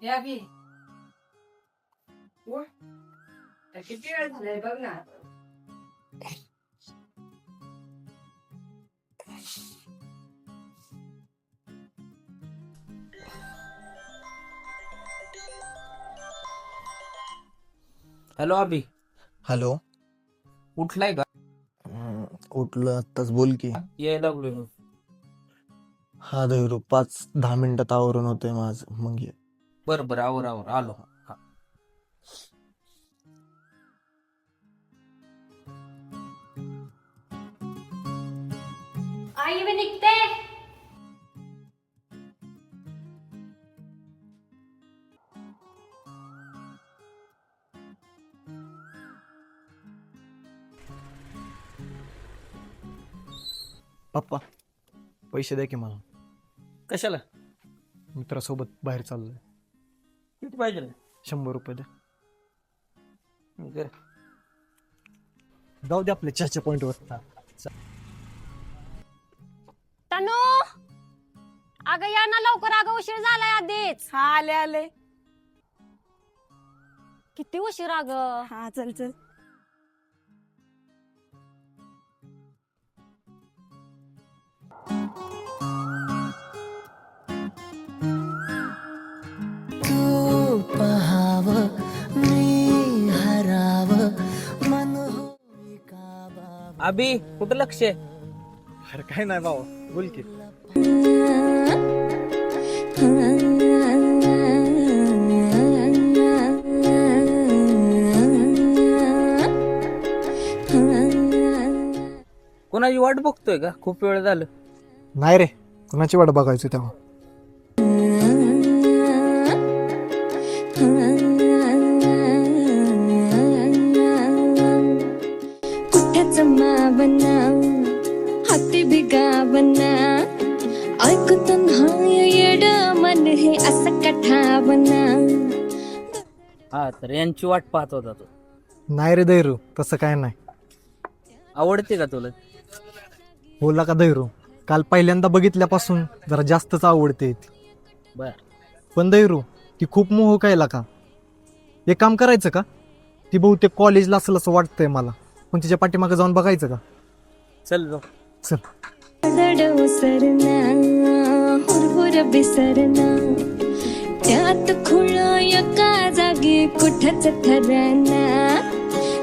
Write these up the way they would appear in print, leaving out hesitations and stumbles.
या बी किती वेळ झालाय बघ ना. हॅलो अभि, हॅलो. उठलाय का? उठलं आत्ताच, बोल की. यायला लागलोय मी. हा धैरू, 5-10 मिनिटात आवरून होतंय माझं, मग ये. बरं बरं, आवर आलो. हा. आई मी निघते. पप्पा, पैसे द्या की मला. कशाला? मित्रासोबत बाहेर चाललोय. किती पाहिजे? 100 रुपये द्या. कर. जाऊ दे आपल्या चहाच्या पॉइंटवर. तनू, अगं या ना लवकर, अगं उशीर झालाय आधीच. हा आले आले. किती उशीर अगं. हा चल चल. अभि, कुठं लक्ष आहे? अरे काय नाही भाऊ, बोल की. कोणाची वाट बघतोय का? खूप वेळ झालं. नाही रे, कुणाची वाट बघायची तेव्हा. कुठेच मावना हाती बिगावना ऐकत नाही येड मन हे असं कठावना. हा तर यांची वाट पाहत होता तो. नाही रे धैरू, तसं काय नाही. आवडते का तुला? बोला का धैरू, काल पहिल्यांदा बघितल्यापासून जरा जास्तच आवडते ती. बर. पण धैरू, ती खूप मोहक आहे का. एक काम करायचं का, ती बहुतेक कॉलेजला असेल असं वाटतंय मला. पण तिच्या पाठीमागे जाऊन बघायचं का. चल जाऊ. चल. दडव सरना हुरहुर बिसरना त्यात खुळा एका जागी कुठच ठरना.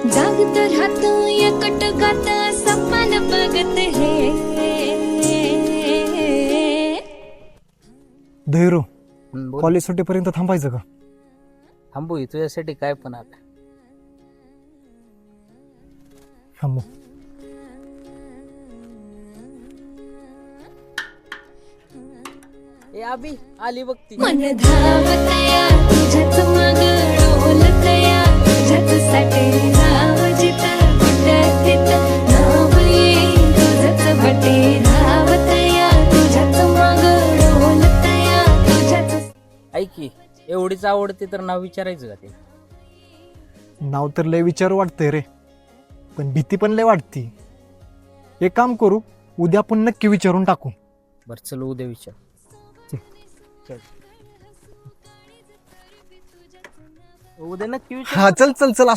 जागत राहत एकट गात सपन बघत हे. धैरू, बोल. कॉलेज सुटेपर्यंत थांबायचं का. थांबू तुझ्यासाठी काय पण आता. थांबू. ए अभि, आली बघ ती. मन धावतया तुझ्याच माग डोलतया तुझ्याच साठी राव जिता कुठं तिथं नाव येईल तुझंच भटे. धावतया तुझ्याच माग डोलतया तुझ्याच. ऐक की, एवढीच आवडते तर नाव विचारायचं का ते? नाव तर लय विचार वाटतंय रे, पण भीती पण लय वाटती. एक काम करू, उद्या आपण नक्की विचारून टाकू. बर चल, उद्या विचार. चल. उद्या नक्की विचार. हा चल चल चला.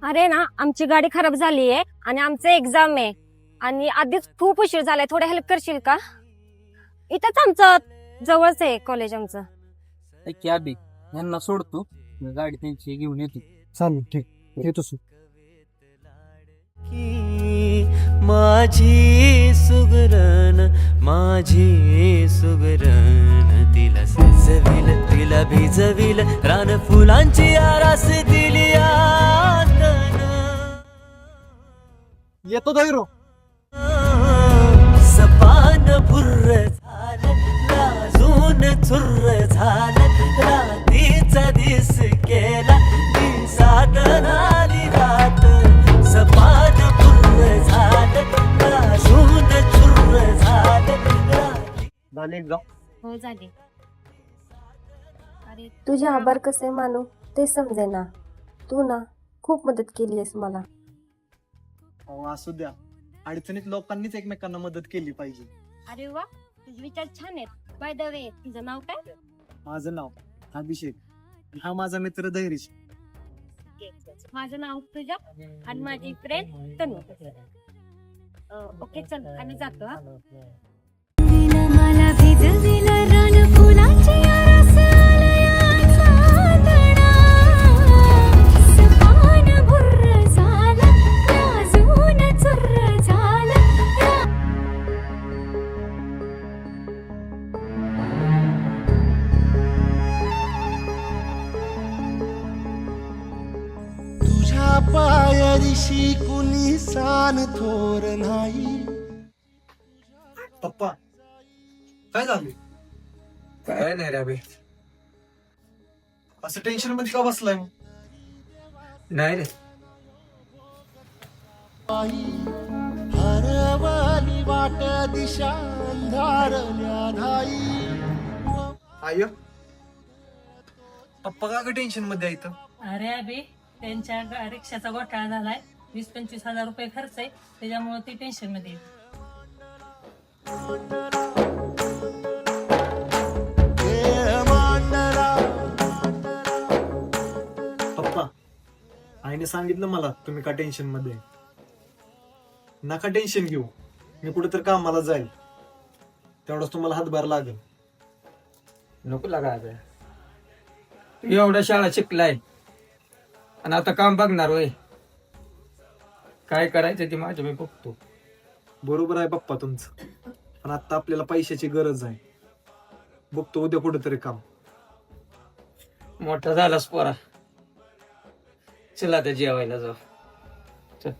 अरे ना, आमची गाडी खराब झाली आहे आणि आमचं एक्झाम आहे आणि आधीच खूप उशीर झालाय. थोडं हेल्प करशील का? इथंच आमचं जवळच आहे कॉलेज आमचं. ऐक की अभि, यांना सोडतो, मी गाडी त्यांची घेऊन येतो. चालेल, ठीक, येतो सु. माझी सुगरण तिला सजविल, तिला भिजविल, रान फुलांची आरास दिली आतन. येतो धैरू. सपान भुर्र झालं, लाजून चुर्र झालं, रात्रीचा दिस केला, दिसात आली रात. सपान भुर्र झालं, लाजून चुर्र झाले एक्झाम? हो झाली. अरे तुझे आभार कसे मानू ते समजे ना. तू ना खूप मदत केली आहेस मला. असू द्या, अडचणीत लोकांनीच एकमेकांना मदत केली पाहिजे. अरे वा, तुझे विचार छान आहेत. बाय द वे, तुझं नाव काय? माझं नाव अभिषेक, हा माझा मित्र धैर्यश. माझं नाव तुझ्या आणि माझी फ्रेंड तनू. ओके चल आम्ही जातो. हा मला भिजविला रान फुलाची आरास आलयाचा तणा. सपान भुर्र झाला, लाजून चुर्र झाला. तुझ्या पायरीशी कुणी सान थोर नाही. पप्पा काय झालं? काय नाही रे अभि. असं टेन्शन मध्ये का बसलाय? नाही रे. हरवली वाट दिशा अंधारल्या धाई. आय पप्पा का टेन्शन मध्ये आहे? अरे अभि, त्यांच्या रिक्षाचा घोटाळा झालाय. 20-25 हजार रुपये खर्च आहे, त्याच्यामुळे ती टेन्शन मध्ये आहे. खेळ मांडला. पप्पा आईने सांगितलं मला तुम्ही का टेन्शन मध्ये आहे. नका टेन्शन घेऊ, मी कुठेतरी कामाला जाईल, तेवढंच तुम्हाला हातभार लागेल. नको लागा अभि. तू एवढ्या शाळा शिकलाय आणि आता काम बघणार होय. काय करायचं ते माझ्या मी बघतो. बरोबर आहे पप्पा तुमचं, पण आता आपल्याला पैशाची गरज आहे. बघतो उद्या कुठेतरी काम. मोठा झालास पोरा. चला आता जेवायला जाऊ. चल.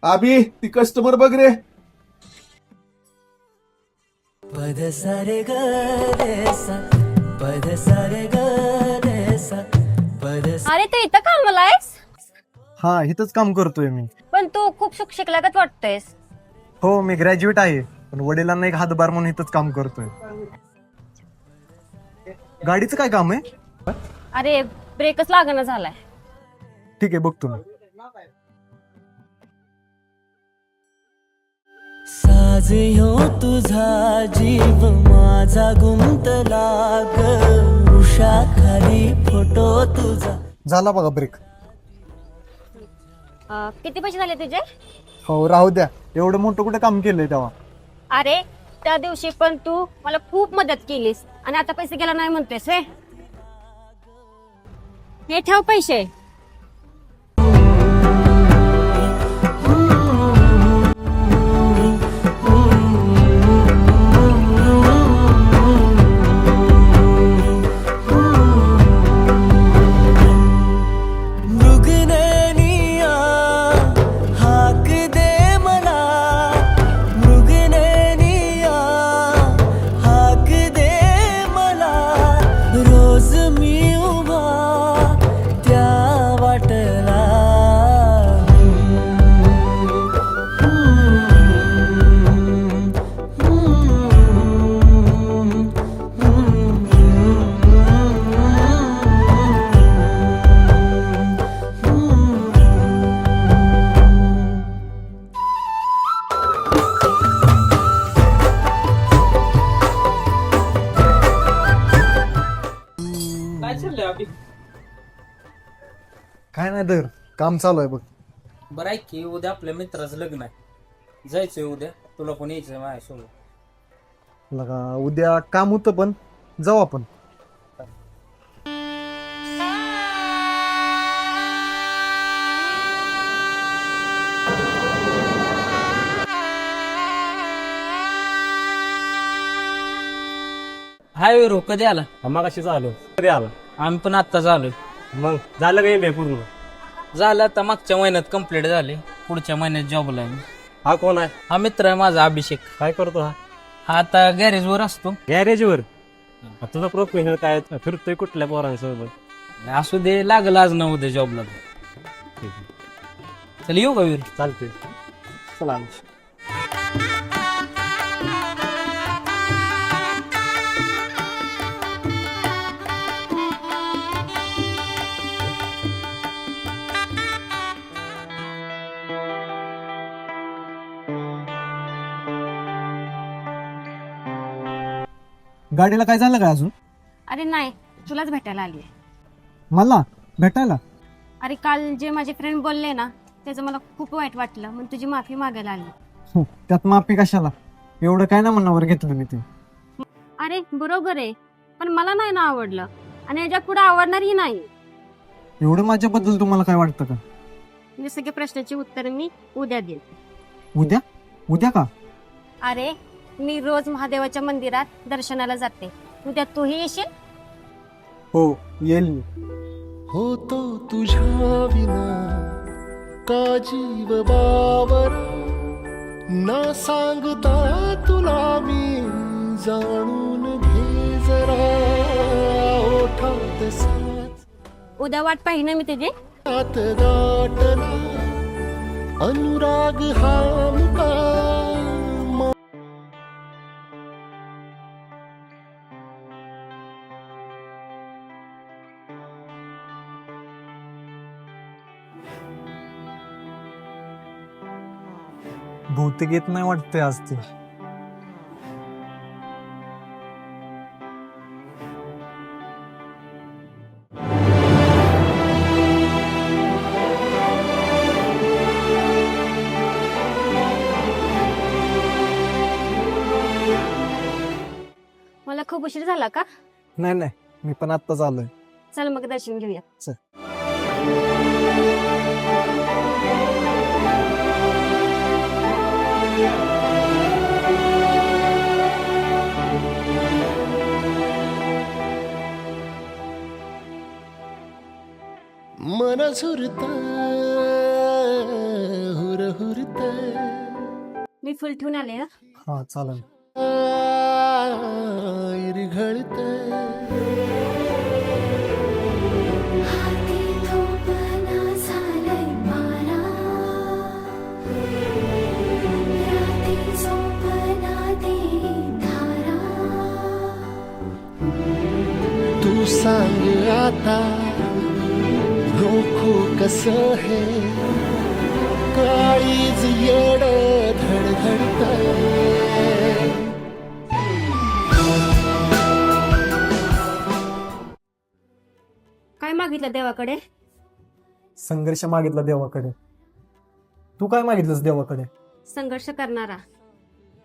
अभि ती कस्टमर बघ रे. पद सारे ग रे सा, पद सारे ग रे सा, पद अरे तू इथं कामाला आहेस? हा, इथंच काम करतोय मी. पण तू खूप शिकल्यागत वाटतोयस. हो, मी ग्रॅज्युएट आहे, पण वडिलांना एक हातभार म्हणून इथंच काम करतोय. गाडीचं काय काम आहे? अरे ब्रेकच लागणं झालाय. ठीक आहे, बघतो मी. साज ह्यो तुझा जीव माझा गुंतला ग. उषा खाली फोटो तुझा. झाला बघा ब्रेक. किती पैसे झाले तुझे? हो, राहू द्या. एवढं मोठं कुठे काम केलंय तेव्हा? अरे त्या दिवशी पण तू मला खूप मदत केलीस आणि आता पैसे गेला नाही म्हणतोयस. हे ठेव पैसे. मृगनैनिया हाक दे मला. मृगनैनिया हाक दे मला. रोज मी उभा त्या वाटला. काय चाललंय अभि? काय नाही तर काम चालू आहे बघ. बरं ऐक की उद्या आपल्या मित्राचं लग्न आहे, जायचंय उद्या, तुला पण यायचंय माझ्यासोबत. लगा उद्या काम होतं पण जाऊ आपण. हाय विरू, कधी आला? मग कशी चालू कधी आला? आम्ही पण आत्ताच आलोय. मग झालं काही बे पूर्ण? झालं आता, मागच्या महिन्यात कंप्लीट झाले, पुढच्या महिन्यात जॉबला आहे. हा कोण आहे? हा मित्र आहे माझा अभिषेक. काय करतो हा? हा आता गॅरेजवर असतो. गॅरेजवर? तुझा प्रोफेशनल काय? फिरतोय कुठल्या पोरांसोबत? असू दे, लागलं आज ना उद्या जॉबला. चल येऊ का वीर? चालते चला. गाडीला काय झालं काय अजून? अरे नाही, तुलाच भेटायला आली. मला भेटायला? अरे काल जे माझे फ्रेंड बोलले ना, त्याचं मला खूप वाईट वाटलं, म्हणून तुझी माफी मागायला आली. त्यात माफी कशाला? एवढं काय ना मनावर घेतलं मी ते. अरे बरोबर आहे, पण मला नाही ना आवडलं आणि याच्या पुढे आवडणारही नाही. एवढं माझ्याबद्दल तुम्हाला काय वाटतं का? हे सगळे प्रश्नाची उत्तर मी उद्या देईन. उद्या? उद्या का? अरे मी रोज महादेवाच्या मंदिरात दर्शनाला जाते, उद्या तूही येशील? हो येईल मी. होतो तुझ्या विना का जीव बावर, न सांगता तुला मी जाणून घे जरा. ओठात साथ उद्या वाट पाहिजे मी तुझी. गाठला अनुराग हा मुका. बहुतेक येत नाही वाटतंय आज ते. मला खूप उशीर झाला का? नाही नाही, मी पण आत्ताच आलोय. चल मग दर्शन घेऊया. चल. मन झुरत हुरहुरत मी फुल ठेवून आले. हा चालेल. इरघळत हाती थोपना झालंय मारा, राती झोपना दे धारा. तू सांग आता रोखू कसं हे काळीज येड धडधडतंय. काय मागितलं देवाकडे? संघर्ष मागितला देवाकडे. तू काय मागितलंस देवाकडे? संघर्ष करणारा.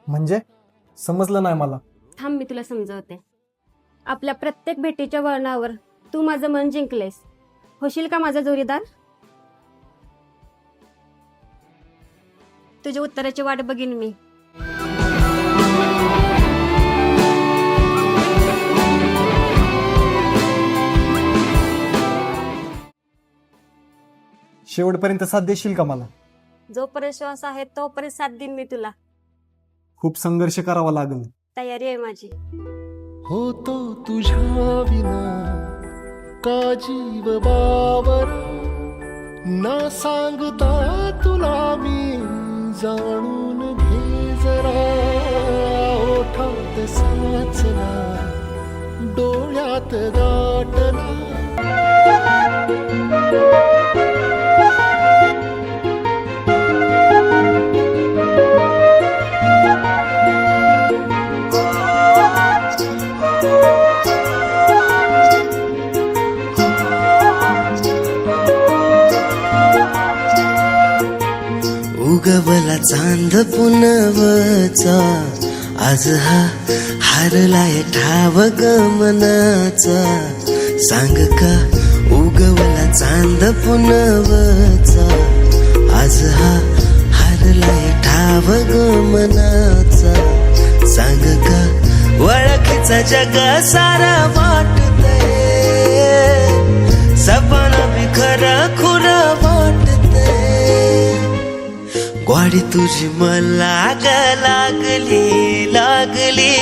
म्हणजे समजलं नाही मला. थांब मी तुला समजवते. आपल्या प्रत्येक भेटीच्या वळणावर तू माझं मन जिंकलेस. होशील का माझा जोडीदार? तुझ्या उत्तराची वाट बघीन मी. शेवटपर्यंत साथ देशील का मला? जोपर्यंत श्वास आहे तोपर्यंत साथ देईन मी तुला. खूप संघर्ष करावा लागेल. तयारी आहे माझी. होतो तुझ्या विना का जीव बावर, न सांगता तुला मी जाणून घे जरा. ओठात साचला डोळ्यात गाठला. उगवला चांद पुनवचा आज हा हारलाय ठाव गमनाचा सांग का उगवला चांद पुनवचा आज हा हारलाय ठाव गमनाचा सांग का ओळखीचा जग सारा वाटतंय सपना भी खरं खुरं वाटतंय ग्वाडी तुझी मला लागली लागली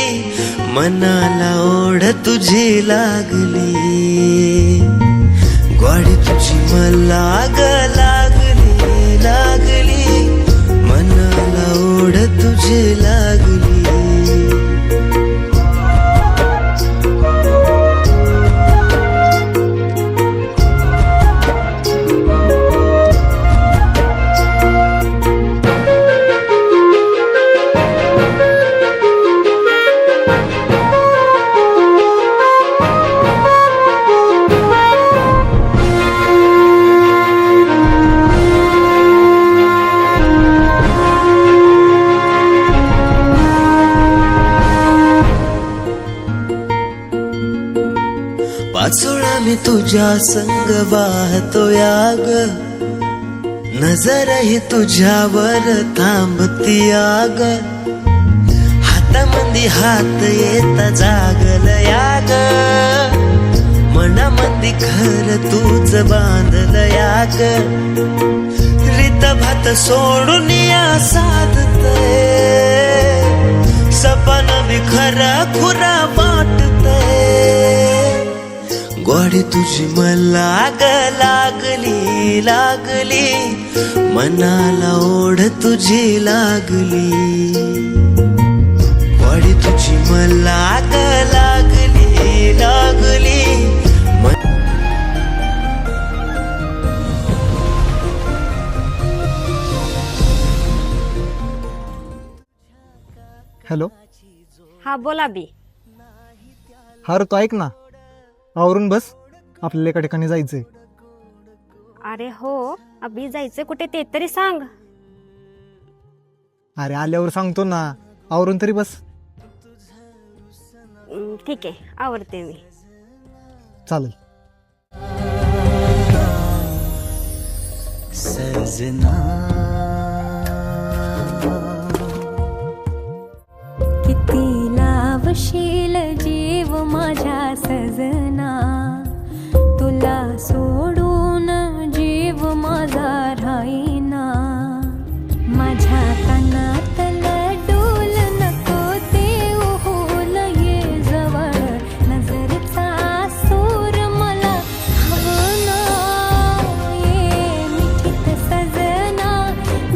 मनाला ओढ तुझी लागली ग्वाडी तुझी मला लागली लागली मनाला ओढ तुझी लागली पाचोळा मी तुझ्या संग वाहतो याग नजरही तुझ्यावर थांबती आग हातामंदी हात येता जागल याग मनामंदी घर तूच बांधल याग रीत भात सोडून या साधतय सपन भी खरा खुरा वाटतय ग्वाडी तुझी मला लागली लागली मनाला ओढ तुझी लागली ग्वाडी तुझी मला लागली लागली हॅलो. हा बोला बी. हा ऋतू ऐक ना आवरून बस आपल्याला एका ठिकाणी जायचंय. अरे हो अभि जायचं कुठे ते तरी सांग. अरे आल्यावर सांगतो ना आवरून तरी बस. ठीक आहे आवडते मी. चालेल. सजना किती लावशील जीव माझ्या सजना तुला सोडून जीव माझा राहीना माझ्या कानातला डोल नको ते ओहोल ये जवळ नजरचा सूर मला हवना ये मिठीत सजना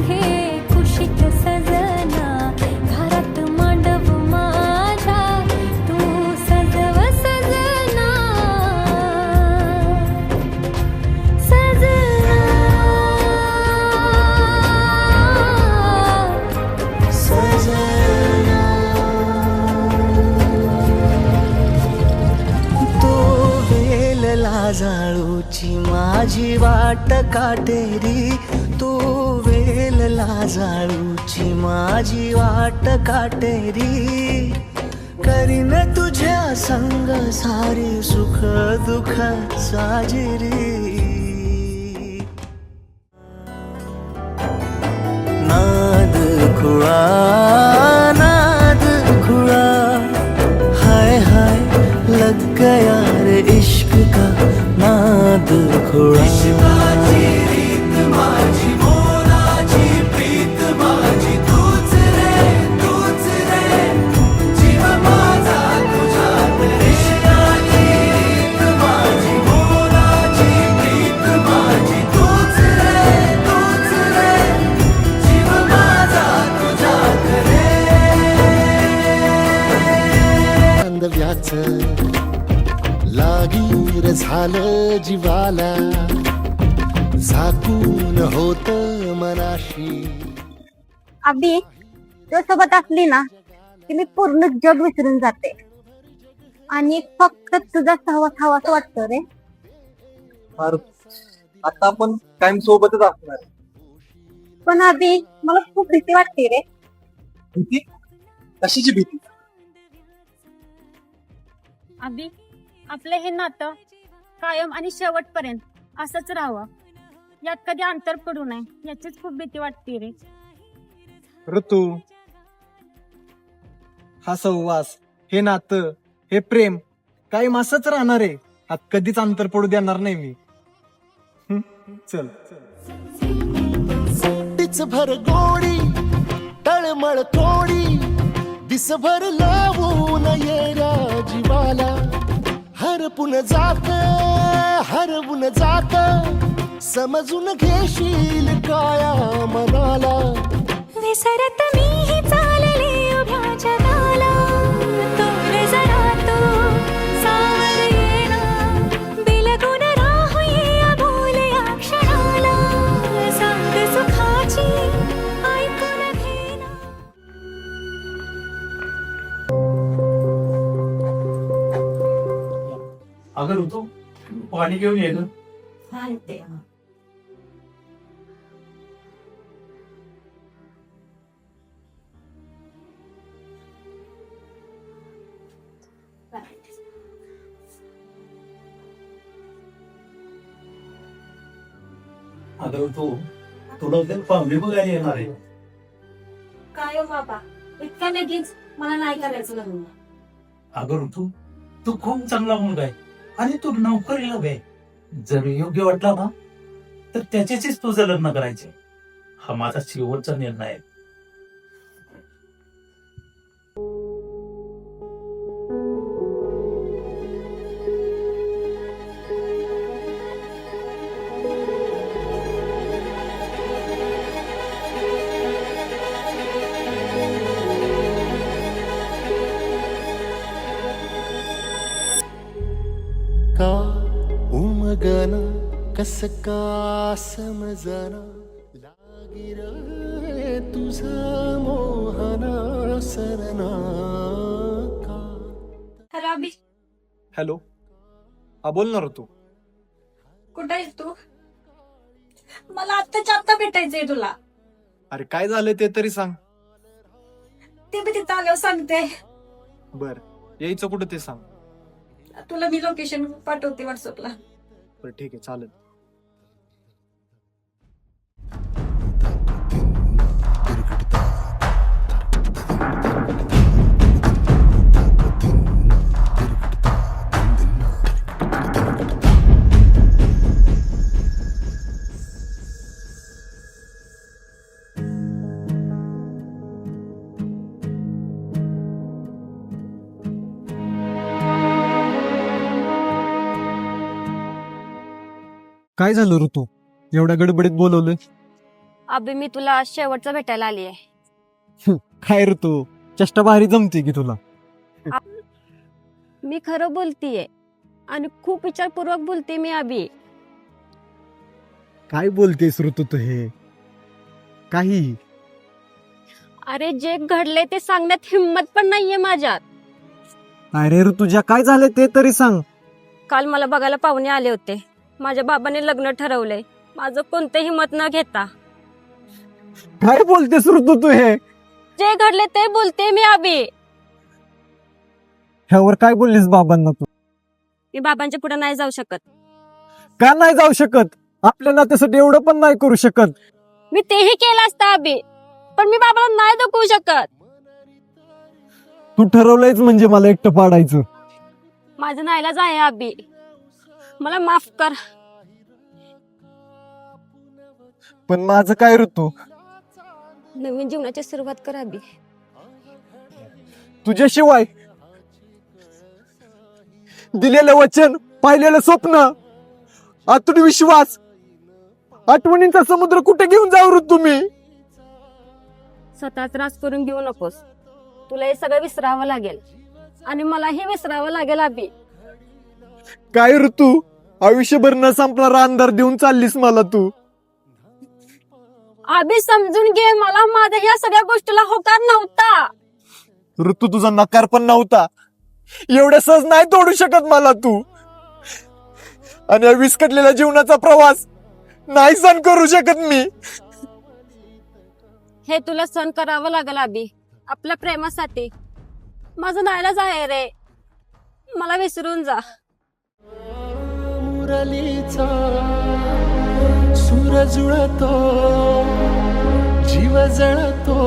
घे कुशीत सजना घरात मांडव माझ्या तू सजव सजना लाजाळूची माझी वाट काटेरी तू वेल लाजाळूची माझी वाट काटेरी करीन तुझ्या संग सारी सुख दुःख साजिरी नाद खुळा नाद खुळा हाय हाय लग गया रे इश्क का नाद खुळा लागीर झालं जीवाला झाकून होत मनाशी. अभि तो सोबत असली ना की मी पूर्ण जग विसरून जाते आणि फक्त तुझा सहवास हवासा वाटतो रे. आता आपण कायम सोबतच असणार. पण अभि मला खूप भीती वाटते रे. भीती? कशाची भीती? अभि आपलं हे नातं कायम आणि शेवटपर्यंत असंच राहावं, यात कधी अंतर पडू नये याचीच खूप भीती वाटते रे. ऋतू, हा सहवास, हे नातं, हे प्रेम कायम असंच राहणार आहे. आत कधीच अंतर पडू देणार नाही मी. चल. भर गोडी तळमळ थोडी दिसभर लावून येऱ्या जीवाला हरपून जात समजून घेशील काया मनाला विसरत मी चालले उभ्या जगाला तोर जरा तो सावर येणा बिलगुन राहूया बोलया क्षणाला सांग सुखाची ऐकून घेना. अगं ऋतू पाणी घेऊन ये ग. अगं ऋतू तुला उद्या पाहुणे बघायला येणार आहे. काय बाबा इतक्या लगेच मला नाही करायचं लग्न. अगं ऋतू तू खूप चांगला मुलगा आहे आणि तू नोकरीला आहे. जर योग्य वाटला ना तर त्याच्याशीच तुझं लग्न करायचे. हा माझा शेवटचा निर्णय आहे. का उमगना कस का समजना लागी रे तुझा मोहना सरना का. हॅलो अभि, हॅलो, हा बोल ना ऋतू. कुठं आहेस तू? मला आत्ताच्या आत्ता भेटायचंय तुला. अरे काय झालं ते तरी सांग. ते मी तिथं आल्यावर सांगते. बर, यायचं कुठं ते सांग. तुला मी लोकेशन पाठवते व्हॉट्सअपला. बरं ठीक आहे, चालेल. काय झालं ऋतू, एवढ्या गडबडीत बोलवलं? अभि मी तुला शेवटचं भेटायला आली आहे. काय ऋतू, चेष्टा भारी जमते की तुला. मी खरं बोलतीये आणि खूप विचारपूर्वक बोलते मी अभि. काय बोलतेस ऋतू तू हे? काही अरे जे घडले ते सांगण्यात हिंमत पण नाहीये माझ्यात. अरे ऋतुजा, काय झालं ते तरी सांग. काल मला बघायला पाहुणे आले होते. माझ्या बाबाने लग्न ठरवलंय, माझं कोणतेही मत न घेता. काय बोलतेस ऋतू तू हे? जे घडले ते बोलते मी अभि. ह्यावर काय बोललीस बाबांना तू? मी बाबांच्या पुढे नाही जाऊ शकत. का नाही जाऊ शकत? आपल्या नात्यासाठी एवढं पण नाही करू शकत. मी तेही केलं असतं अभि, पण मी बाबाला नाही दुखवू शकत. तू ठरवलंयच म्हणजे मला एकटं पाडायचं. माझं नाईलाज आहे अभि, मला माफ कर. पण माझं काय ऋतू? नवीन जीवनाची सुरुवात कर अभि. तुझ्याशिवाय दिलेलं वचन, पाहिलेलं स्वप्न, अतूट विश्वास, आठवणींचा समुद्र कुठे घेऊन जाऊ ऋतू मी? स्वतः त्रास करून घेऊ नकोस. तुला हे सगळं विसरावं लागेल आणि मलाही विसरावं लागेल अभि. काय ऋतू, आयुष्यभर न संपणारा अंधार देऊन चाललीस मला तू. अभि समजून घे, मला माझ्या ह्या सगळ्या गोष्टीला होकार नव्हता. ऋतू तुझा नकार पण नव्हता. एवढ्या सहज नाही तोडू शकत मला तू. आणि या विस्कटलेल्या जीवनाचा प्रवास नाही सहन करू शकत मी. हे तुला सहन करावं लागल अभि, आपल्या प्रेमासाठी. माझं नाईलाज आहे रे, मला विसरून जा. मुरलीचा सूर जुळतो, जीव जळतो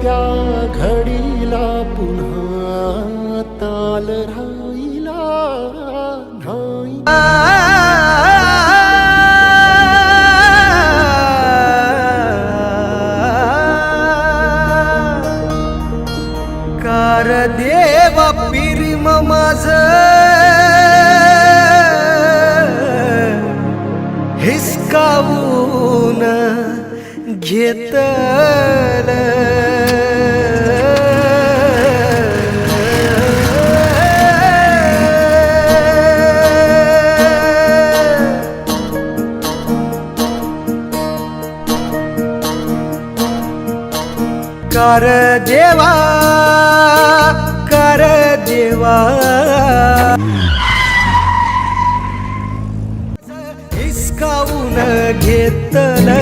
त्या घडीला, पुन्हा ताल राहिला नाही. कार देवा पिरीम माझ हिसकावून घेतल. कर देवा, कर देवा, हिसकावून घेतलं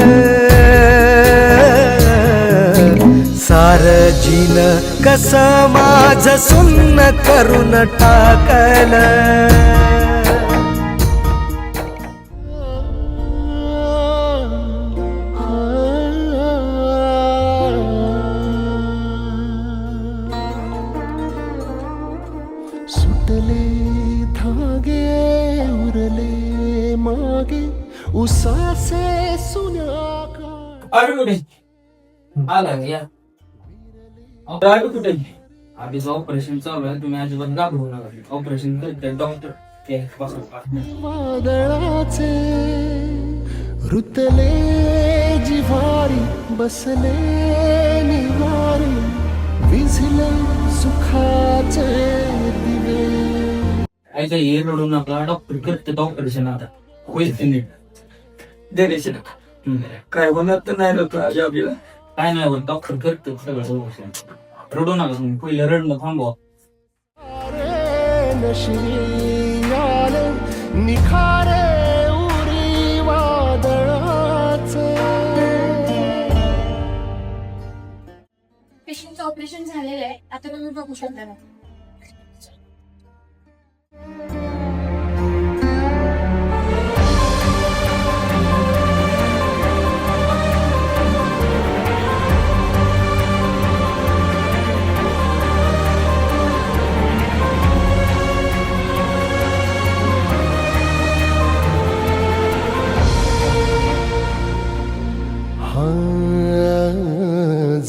सार जीन, कस माझ सुन्न करून टाकलं. सुटले धागे उरले मागे, उसासे सुन्या अरे कुठे आला या अरे कुठे आधीच ऑपरेशन चालू आहे. तुम्ही अजिबात घाबरू नका. ऑपरेशन करते डॉक्टर. वादळाचे रुतले जिव्हारी, बसले निवारी, विझले सुखाचे दिवे. ऐका हे रडू नका. डॉक्टर करते ऑपरेशन. आता होईल ते नीट. देरेशन काय होणार तर नाही होत अभिला. काय नाही होत. डॉक्टर करते सगळं ऑपरेशन. रडू नका तुम्ही. पहिलं रडणं थांबवा. नशिनी आले निखारे उरी वादळाचे. पेशंटचं ऑपरेशन झालेलं आहे, आता तुम्ही बघू शकता ना.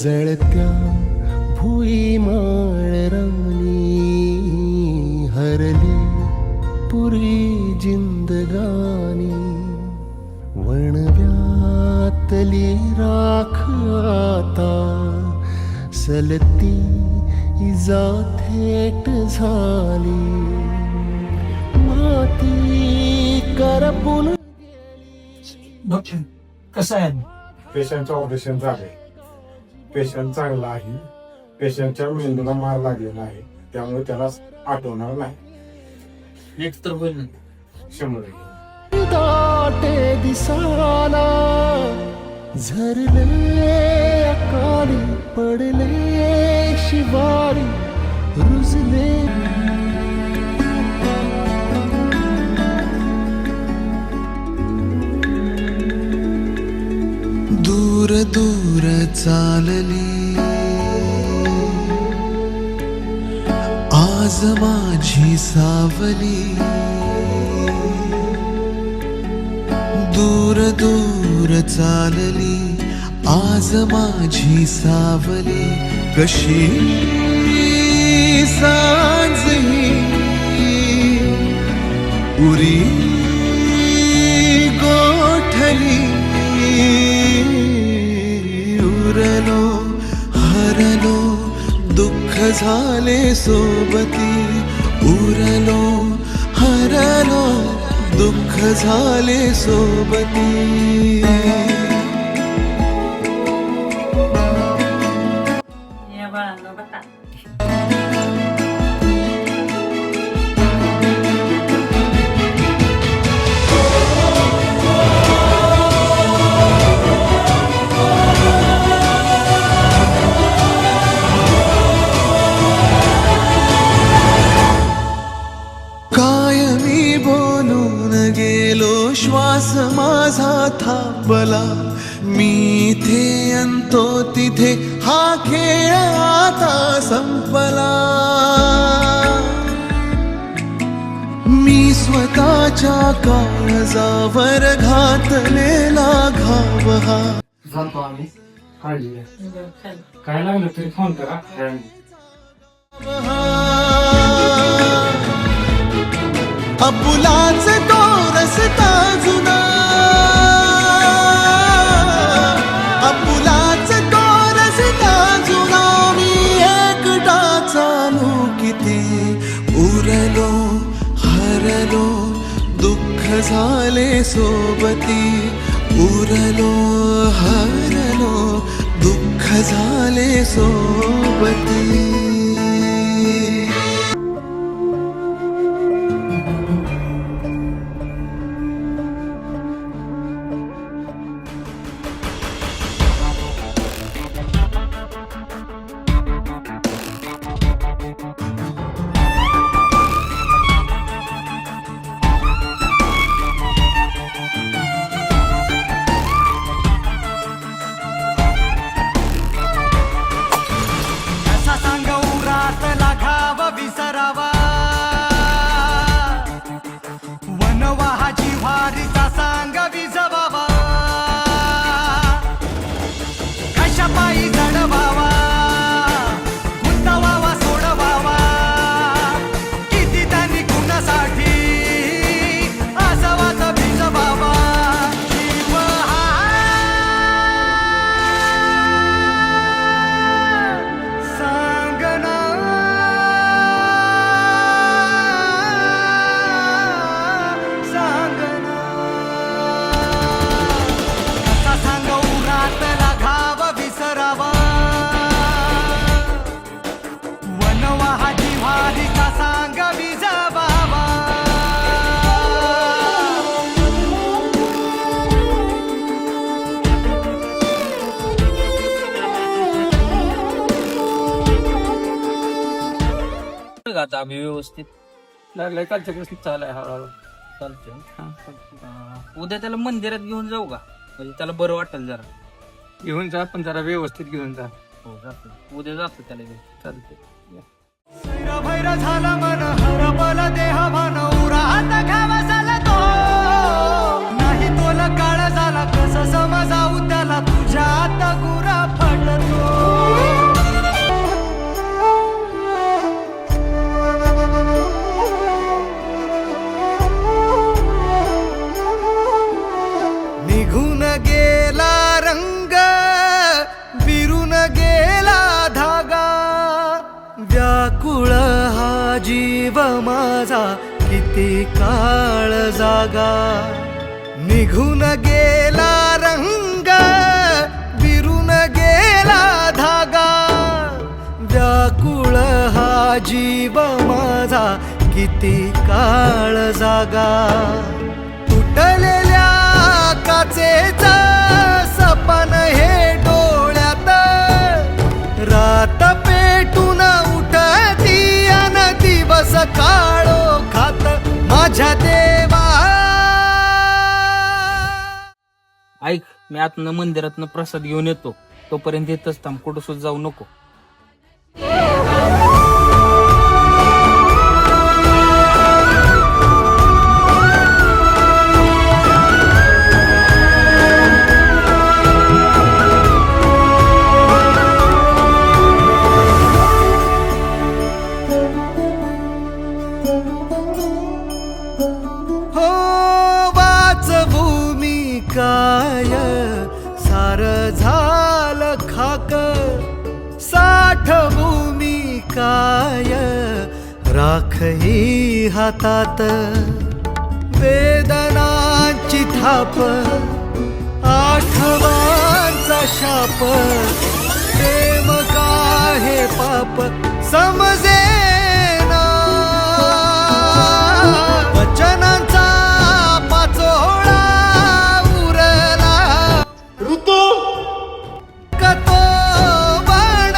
जळत्या भुई माळरानी, हरली पुरी जिंदगानी, वणव्यातली राख आता सलती इजा थेट झाली. माती करपून डॉक्टर कसं आहे? पेशंटचं ऑपरेशन झालंय. पेशंट चांगला आहे. पेशंटच्या मेंदूला मार लागलेला आहे, त्यामुळे त्याला आठवणार नाही. नीट तर होईल ना. 100%. दाटे दिसाला झरले अकाली, पडले शिवारी, रुजले. दूर दूर चालली आज माझी सावली. दूर दूर चालली आज माझी सावली. कशी सांज ही उरी गोठली. उरलो हरलो दुःख झाले सोबती. उरलो हरलो दुःख झाले सोबती. या बाळांना बघा. बोलून गेलो श्वास माझा थांबला मी इथे अंतो तिथे हा खेळ आता संपला मी स्वतःच्या काळजावर घातलेला घाव हा जातो आम्ही काळजी घ्या काय लागलं तरी फोन करा अपुलाच तो रस्ता जुना अपुलाच तो रस्ता जुना मी एकटा चालू किती उरलो हरलो दुःख झाले सोबती उरलो हरलो दुःख झाले सोबती आता आम्ही व्यवस्थित लागलाय कालच्या पासून चालाय हळूहळू चालतंय उद्या त्याला मंदिरात घेऊन जाऊ का म्हणजे त्याला बरं वाटेल जरा घेऊन जा पण जरा व्यवस्थित घेऊन जा हो जातो उद्या जातो त्याला घेऊन चालते भैर झाला मन हरपला देह मन उरात घावा झाला तो नाही तोला काळ झाला कसं समजावू त्याला तुझ्या आता गुरा फटतो निघून गेला रंग विरून गेला धागा व्याकुळ हा जीव माझा किती काळ जागा निघून गेला रंग विरून गेला धागा व्याकुळ हा जीव माझा किती काळ जागा तुटलेल्या काचेचा सपन हे डोळ्यात रात पेटून उठती अन दिवस काळो खात माझ्या देवा ऐक मी आतनं मंदिरातनं प्रसाद घेऊन येतो तोपर्यंत येतच थांब कुठं सुद्धा जाऊ नको काय सार झाल खाक साठभूमी काय राखही हातात वेदनांची थाप आठवांचा शाप प्रेम काहे पाप समजेना वचनांचा पाचोळा उरला ऋतू कतो बाण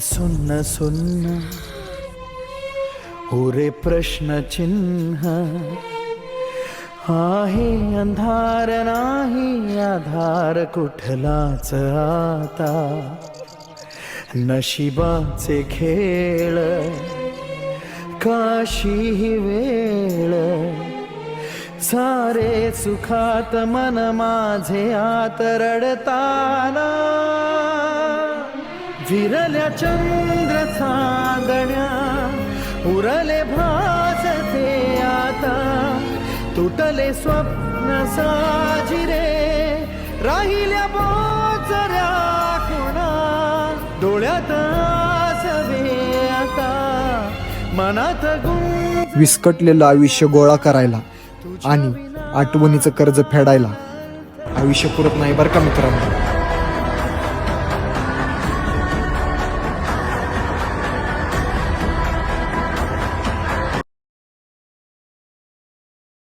सुन्न सुन्न हो रे प्रश्नचिन्ह आहे अंधार नाही आधार कुठलाच आता नशिबाचे खेळ काशी ही वेळ सारे सुखात मन माझे आत रडताना विरल्या चंद्र चांदण्या उरले भासते आता तुटले स्वप्न साजिरे राहिल्या बोचऱ्या कोणा डोळ्यात आसवे आता मनात विस्कटलेलं आयुष्य गोळा करायला आणि आठवणीचं कर्ज फेडायला आयुष्य पुरत नाही बरं का मित्रांनो.